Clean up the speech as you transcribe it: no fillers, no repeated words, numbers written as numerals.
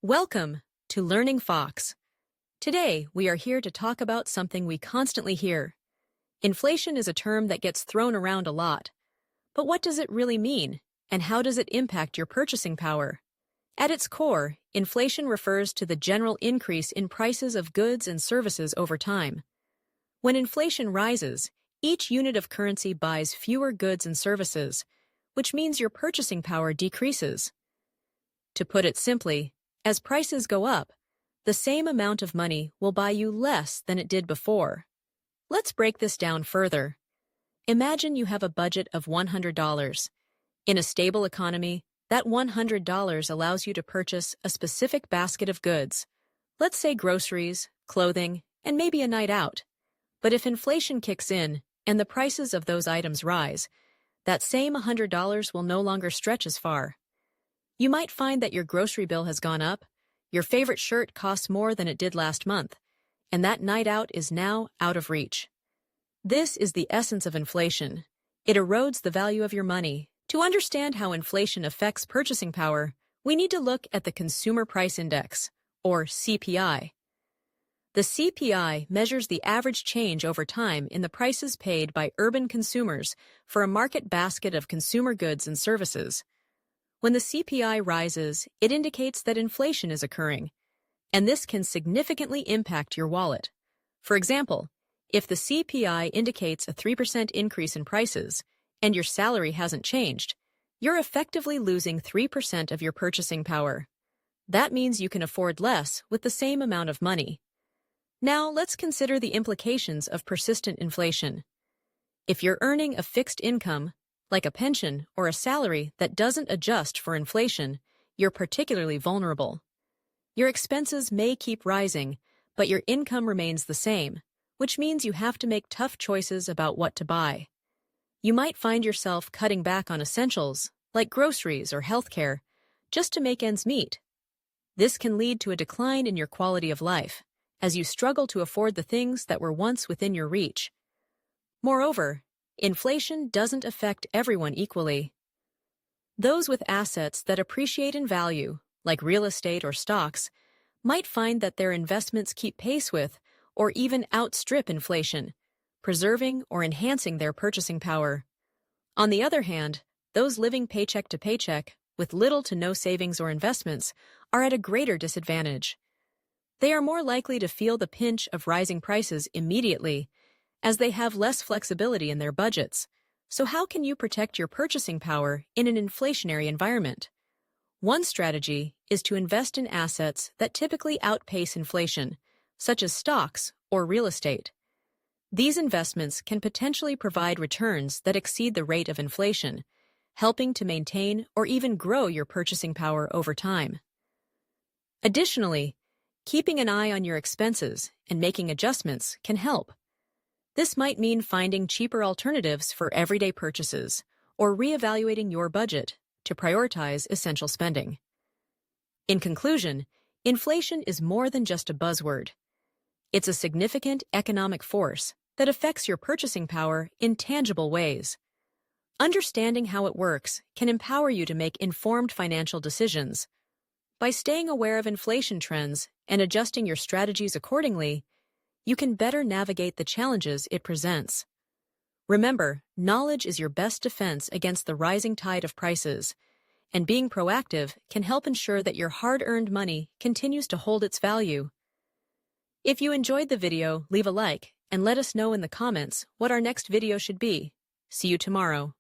Welcome to Learning Fox. Today, we are here to talk about something we constantly hear. Inflation is a term that gets thrown around a lot. But what does it really mean, and how does it impact your purchasing power? At its core, inflation refers to the general increase in prices of goods and services over time. When inflation rises, each unit of currency buys fewer goods and services, which means your purchasing power decreases. To put it simply, as prices go up, the same amount of money will buy you less than it did before. Let's break this down further. Imagine you have a budget of $100. In a stable economy, that $100 allows you to purchase a specific basket of goods. Let's say groceries, clothing, and maybe a night out. But if inflation kicks in and the prices of those items rise, that same $100 will no longer stretch as far. You might find that your grocery bill has gone up, your favorite shirt costs more than it did last month, and that night out is now out of reach. This is the essence of inflation. It erodes the value of your money. To understand how inflation affects purchasing power, we need to look at the Consumer Price Index, or CPI. The CPI measures the average change over time in the prices paid by urban consumers for a market basket of consumer goods and services. When the CPI rises, it indicates that inflation is occurring, and this can significantly impact your wallet. For example, if the CPI indicates a 3% increase in prices and your salary hasn't changed, you're effectively losing 3% of your purchasing power. That means you can afford less with the same amount of money. Now, let's consider the implications of persistent inflation. If you're earning a fixed income, like a pension or a salary that doesn't adjust for inflation, you're particularly vulnerable. Your expenses may keep rising, but your income remains the same, which means you have to make tough choices about what to buy. You might find yourself cutting back on essentials, like groceries or healthcare, just to make ends meet. This can lead to a decline in your quality of life, as you struggle to afford the things that were once within your reach. Moreover, inflation doesn't affect everyone equally. Those with assets that appreciate in value, like real estate or stocks, might find that their investments keep pace with or even outstrip inflation, preserving or enhancing their purchasing power. On the other hand, those living paycheck to paycheck with little to no savings or investments are at a greater disadvantage. They are more likely to feel the pinch of rising prices immediately, as they have less flexibility in their budgets. So how can you protect your purchasing power in an inflationary environment? One strategy is to invest in assets that typically outpace inflation, such as stocks or real estate. These investments can potentially provide returns that exceed the rate of inflation, helping to maintain or even grow your purchasing power over time. Additionally, keeping an eye on your expenses and making adjustments can help. This might mean finding cheaper alternatives for everyday purchases or reevaluating your budget to prioritize essential spending. In conclusion, inflation is more than just a buzzword. It's a significant economic force that affects your purchasing power in tangible ways. Understanding how it works can empower you to make informed financial decisions. By staying aware of inflation trends and adjusting your strategies accordingly, you can better navigate the challenges it presents. Remember, knowledge is your best defense against the rising tide of prices, and being proactive can help ensure that your hard-earned money continues to hold its value. If you enjoyed the video, leave a like and let us know in the comments what our next video should be. See you tomorrow.